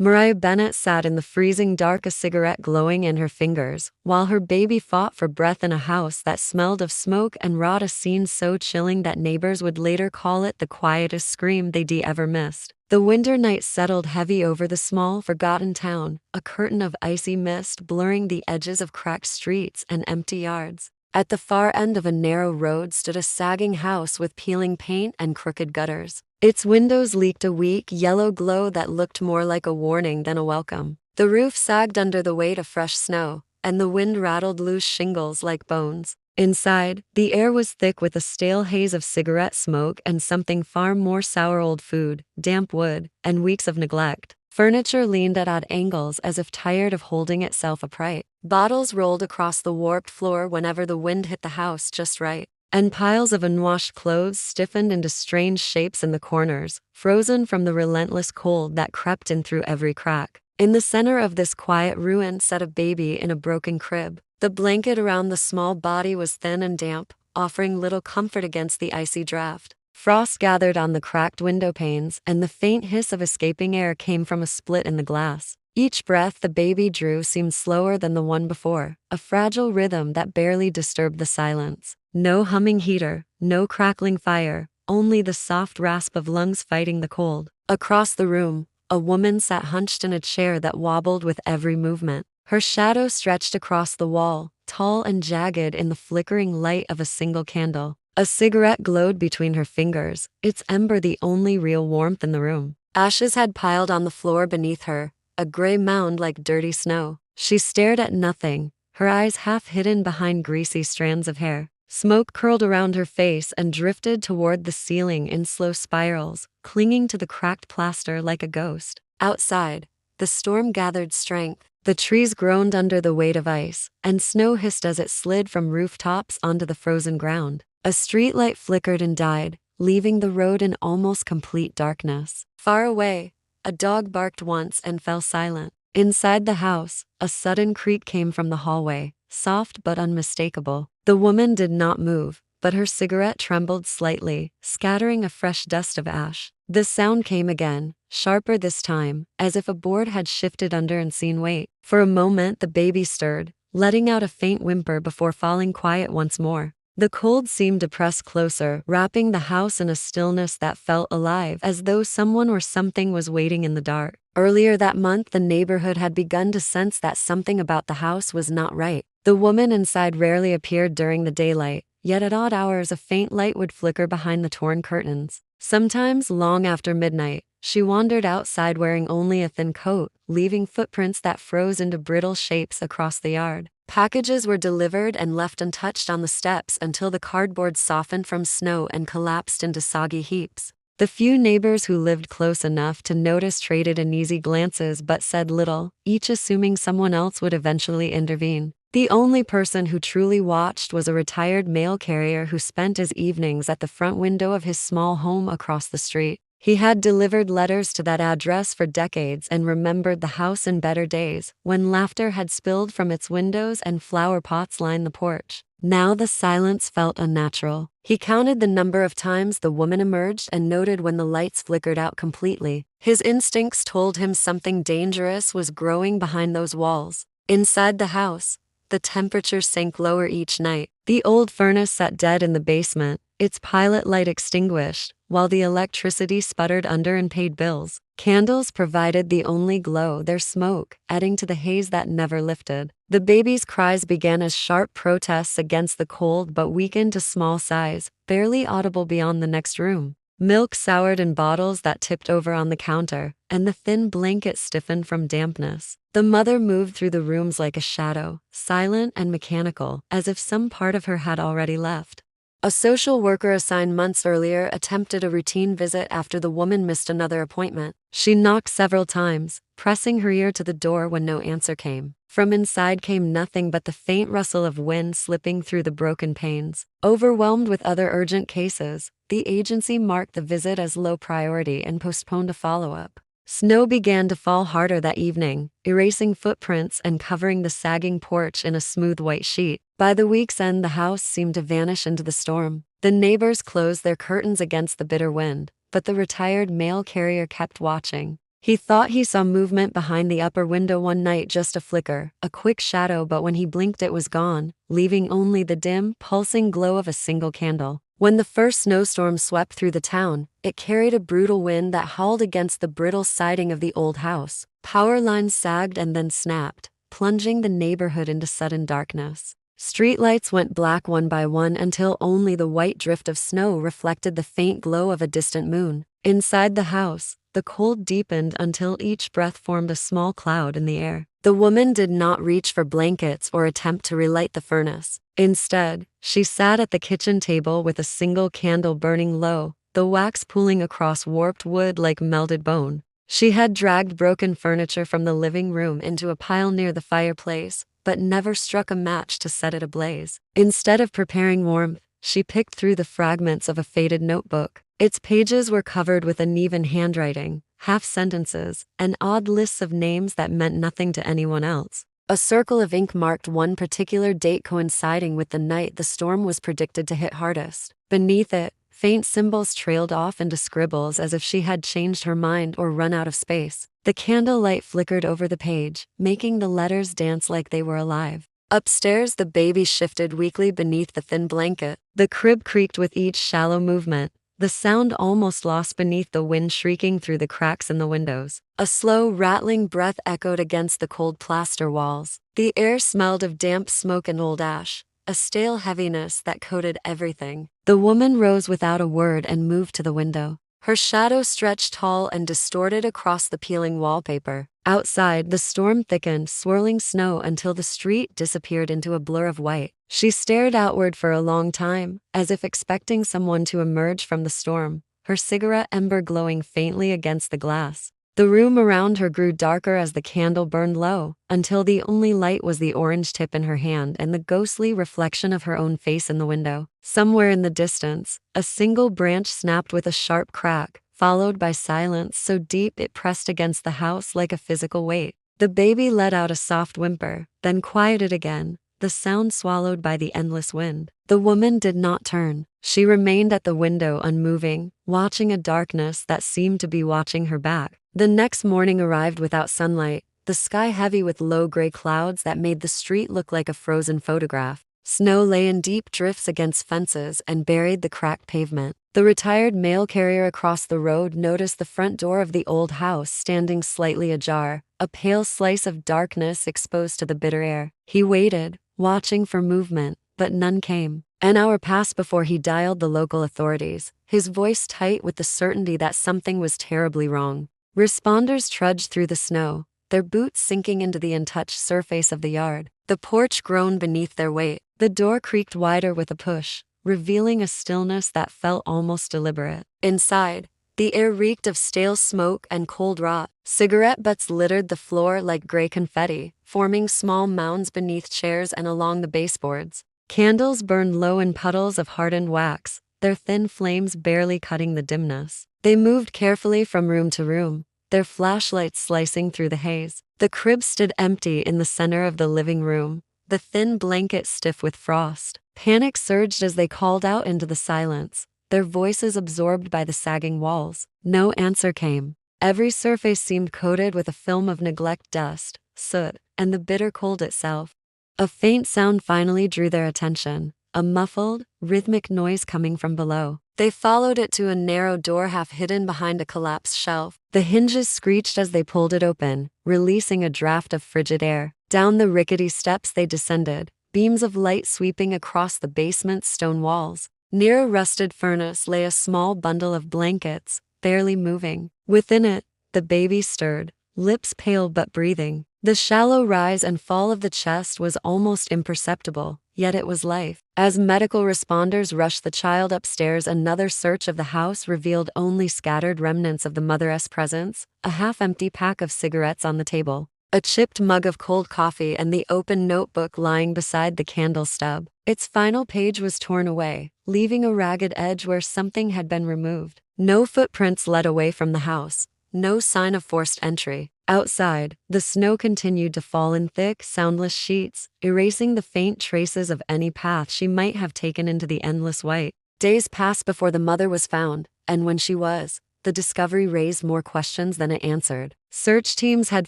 Mariah Bennett sat in the freezing dark, a cigarette glowing in her fingers, while her baby fought for breath in a house that smelled of smoke and rot, a scene so chilling that neighbors would later call it the quietest scream they'd ever missed. The winter night settled heavy over the small, forgotten town, a curtain of icy mist blurring the edges of cracked streets and empty yards. At the far end of a narrow road stood a sagging house with peeling paint and crooked gutters. Its windows leaked a weak, yellow glow that looked more like a warning than a welcome. The roof sagged under the weight of fresh snow, and the wind rattled loose shingles like bones. Inside, the air was thick with a stale haze of cigarette smoke and something far more sour: old food, damp wood, and weeks of neglect. Furniture leaned at odd angles as if tired of holding itself upright. Bottles rolled across the warped floor whenever the wind hit the house just right. And piles of unwashed clothes stiffened into strange shapes in the corners, frozen from the relentless cold that crept in through every crack. In the center of this quiet ruin sat a baby in a broken crib. The blanket around the small body was thin and damp, offering little comfort against the icy draft. Frost gathered on the cracked window panes, and the faint hiss of escaping air came from a split in the glass. Each breath the baby drew seemed slower than the one before, a fragile rhythm that barely disturbed the silence. No humming heater, no crackling fire, only the soft rasp of lungs fighting the cold. Across the room, a woman sat hunched in a chair that wobbled with every movement. Her shadow stretched across the wall, tall and jagged in the flickering light of a single candle. A cigarette glowed between her fingers, its ember the only real warmth in the room. Ashes had piled on the floor beneath her, a gray mound like dirty snow. She stared at nothing, her eyes half hidden behind greasy strands of hair. Smoke curled around her face and drifted toward the ceiling in slow spirals, clinging to the cracked plaster like a ghost. Outside, the storm gathered strength. The trees groaned under the weight of ice, and snow hissed as it slid from rooftops onto the frozen ground. A streetlight flickered and died, leaving the road in almost complete darkness. Far away, a dog barked once and fell silent. Inside the house, a sudden creak came from the hallway, soft but unmistakable. The woman did not move, but her cigarette trembled slightly, scattering a fresh dust of ash. The sound came again, sharper this time, as if a board had shifted under unseen weight. For a moment the baby stirred, letting out a faint whimper before falling quiet once more. The cold seemed to press closer, wrapping the house in a stillness that felt alive, as though someone or something was waiting in the dark. Earlier that month, the neighborhood had begun to sense that something about the house was not right. The woman inside rarely appeared during the daylight, yet at odd hours a faint light would flicker behind the torn curtains. Sometimes, long after midnight, she wandered outside wearing only a thin coat, leaving footprints that froze into brittle shapes across the yard. Packages were delivered and left untouched on the steps until the cardboard softened from snow and collapsed into soggy heaps. The few neighbors who lived close enough to notice traded uneasy glances but said little, each assuming someone else would eventually intervene. The only person who truly watched was a retired mail carrier who spent his evenings at the front window of his small home across the street. He had delivered letters to that address for decades and remembered the house in better days, when laughter had spilled from its windows and flower pots lined the porch. Now the silence felt unnatural. He counted the number of times the woman emerged and noted when the lights flickered out completely. His instincts told him something dangerous was growing behind those walls. Inside the house, the temperature sank lower each night. The old furnace sat dead in the basement, its pilot light extinguished, while the electricity sputtered under unpaid bills. Candles provided the only glow, their smoke adding to the haze that never lifted. The baby's cries began as sharp protests against the cold but weakened to small sighs, barely audible beyond the next room. Milk soured in bottles that tipped over on the counter, and the thin blanket stiffened from dampness. The mother moved through the rooms like a shadow, silent and mechanical, as if some part of her had already left. A social worker assigned months earlier attempted a routine visit after the woman missed another appointment. She knocked several times, pressing her ear to the door when no answer came. From inside came nothing but the faint rustle of wind slipping through the broken panes. Overwhelmed with other urgent cases, the agency marked the visit as low priority and postponed a follow-up. Snow began to fall harder that evening, erasing footprints and covering the sagging porch in a smooth white sheet. By the week's end, the house seemed to vanish into the storm. The neighbors closed their curtains against the bitter wind, but the retired mail carrier kept watching. He thought he saw movement behind the upper window one night, just a flicker, a quick shadow, but when he blinked it was gone, leaving only the dim, pulsing glow of a single candle. When the first snowstorm swept through the town, it carried a brutal wind that howled against the brittle siding of the old house. Power lines sagged and then snapped, plunging the neighborhood into sudden darkness. Streetlights went black one by one until only the white drift of snow reflected the faint glow of a distant moon. Inside the house, the cold deepened until each breath formed a small cloud in the air. The woman did not reach for blankets or attempt to relight the furnace. Instead, she sat at the kitchen table with a single candle burning low, the wax pooling across warped wood like melted bone. She had dragged broken furniture from the living room into a pile near the fireplace, but never struck a match to set it ablaze. Instead of preparing warmth, she picked through the fragments of a faded notebook. Its pages were covered with uneven handwriting, half sentences, and odd lists of names that meant nothing to anyone else. A circle of ink marked one particular date coinciding with the night the storm was predicted to hit hardest. Beneath it, faint symbols trailed off into scribbles as if she had changed her mind or run out of space. The candlelight flickered over the page, making the letters dance like they were alive. Upstairs, the baby shifted weakly beneath the thin blanket. The crib creaked with each shallow movement, the sound almost lost beneath the wind shrieking through the cracks in the windows. A slow, rattling breath echoed against the cold plaster walls. The air smelled of damp smoke and old ash, a stale heaviness that coated everything. The woman rose without a word and moved to the window. Her shadow stretched tall and distorted across the peeling wallpaper. Outside, the storm thickened, swirling snow until the street disappeared into a blur of white. She stared outward for a long time, as if expecting someone to emerge from the storm, her cigarette ember glowing faintly against the glass. The room around her grew darker as the candle burned low, until the only light was the orange tip in her hand and the ghostly reflection of her own face in the window. Somewhere in the distance, a single branch snapped with a sharp crack, followed by silence so deep it pressed against the house like a physical weight. The baby let out a soft whimper, then quieted again, the sound swallowed by the endless wind. The woman did not turn. She remained at the window unmoving, watching a darkness that seemed to be watching her back. The next morning arrived without sunlight, the sky heavy with low gray clouds that made the street look like a frozen photograph. Snow lay in deep drifts against fences and buried the cracked pavement. The retired mail carrier across the road noticed the front door of the old house standing slightly ajar, a pale slice of darkness exposed to the bitter air. He waited, watching for movement, but none came. An hour passed before he dialed the local authorities, his voice tight with the certainty that something was terribly wrong. Responders trudged through the snow, their boots sinking into the untouched surface of the yard. The porch groaned beneath their weight. The door creaked wider with a push, revealing a stillness that felt almost deliberate. Inside, the air reeked of stale smoke and cold rot. Cigarette butts littered the floor like gray confetti, forming small mounds beneath chairs and along the baseboards. Candles burned low in puddles of hardened wax, their thin flames barely cutting the dimness. They moved carefully from room to room, their flashlights slicing through the haze. The crib stood empty in the center of the living room, the thin blanket stiff with frost. Panic surged as they called out into the silence, their voices absorbed by the sagging walls. No answer came. Every surface seemed coated with a film of neglect, dust, soot, and the bitter cold itself. A faint sound finally drew their attention, a muffled, rhythmic noise coming from below. They followed it to a narrow door half hidden behind a collapsed shelf. The hinges screeched as they pulled it open, releasing a draft of frigid air. Down the rickety steps they descended, beams of light sweeping across the basement's stone walls. Near a rusted furnace lay a small bundle of blankets, barely moving. Within it, the baby stirred, lips pale but breathing. The shallow rise and fall of the chest was almost imperceptible, yet it was life. As medical responders rushed the child upstairs, another search of the house revealed only scattered remnants of the mother's presence, a half-empty pack of cigarettes on the table, a chipped mug of cold coffee, and the open notebook lying beside the candle stub. Its final page was torn away, leaving a ragged edge where something had been removed. No footprints led away from the house, no sign of forced entry. Outside, the snow continued to fall in thick, soundless sheets, erasing the faint traces of any path she might have taken into the endless white. Days passed before the mother was found, and when she was, the discovery raised more questions than it answered. Search teams had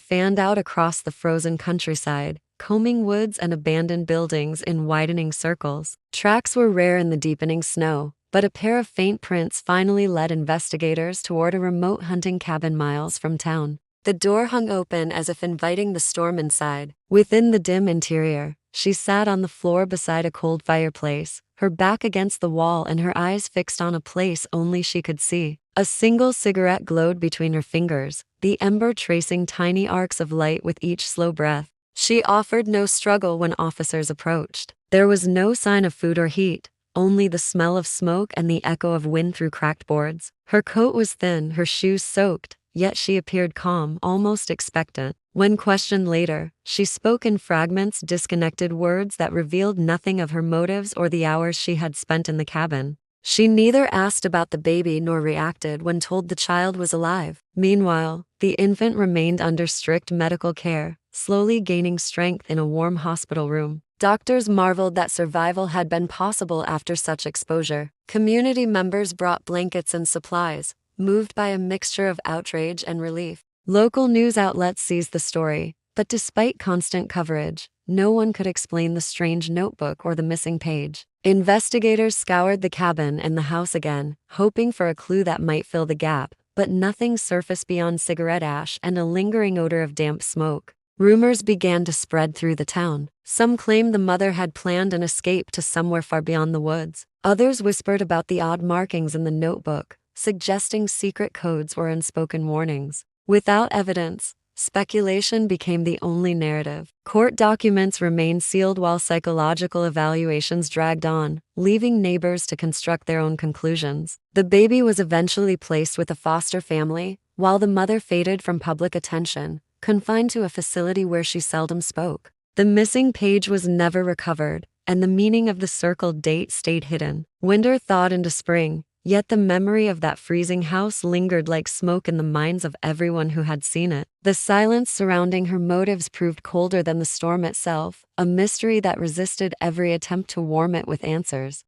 fanned out across the frozen countryside, combing woods and abandoned buildings in widening circles. Tracks were rare in the deepening snow, but a pair of faint prints finally led investigators toward a remote hunting cabin miles from town. The door hung open as if inviting the storm inside. Within the dim interior, she sat on the floor beside a cold fireplace, her back against the wall and her eyes fixed on a place only she could see. A single cigarette glowed between her fingers, the ember tracing tiny arcs of light with each slow breath. She offered no struggle when officers approached. There was no sign of food or heat, only the smell of smoke and the echo of wind through cracked boards. Her coat was thin, her shoes soaked, yet she appeared calm, almost expectant. When questioned later, she spoke in fragments, disconnected words that revealed nothing of her motives or the hours she had spent in the cabin. She neither asked about the baby nor reacted when told the child was alive. Meanwhile, the infant remained under strict medical care, slowly gaining strength in a warm hospital room. Doctors marveled that survival had been possible after such exposure. Community members brought blankets and supplies, moved by a mixture of outrage and relief. Local news outlets seized the story, but despite constant coverage, no one could explain the strange notebook or the missing page. Investigators scoured the cabin and the house again, hoping for a clue that might fill the gap, but nothing surfaced beyond cigarette ash and a lingering odor of damp smoke. Rumors began to spread through the town. Some claimed the mother had planned an escape to somewhere far beyond the woods. Others whispered about the odd markings in the notebook, suggesting secret codes or unspoken warnings. Without evidence, speculation became the only narrative. Court documents remained sealed while psychological evaluations dragged on, leaving neighbors to construct their own conclusions. The baby was eventually placed with a foster family, while the mother faded from public attention, confined to a facility where she seldom spoke. The missing page was never recovered, and the meaning of the circled date stayed hidden. Winter thawed into spring, yet the memory of that freezing house lingered like smoke in the minds of everyone who had seen it. The silence surrounding her motives proved colder than the storm itself, a mystery that resisted every attempt to warm it with answers.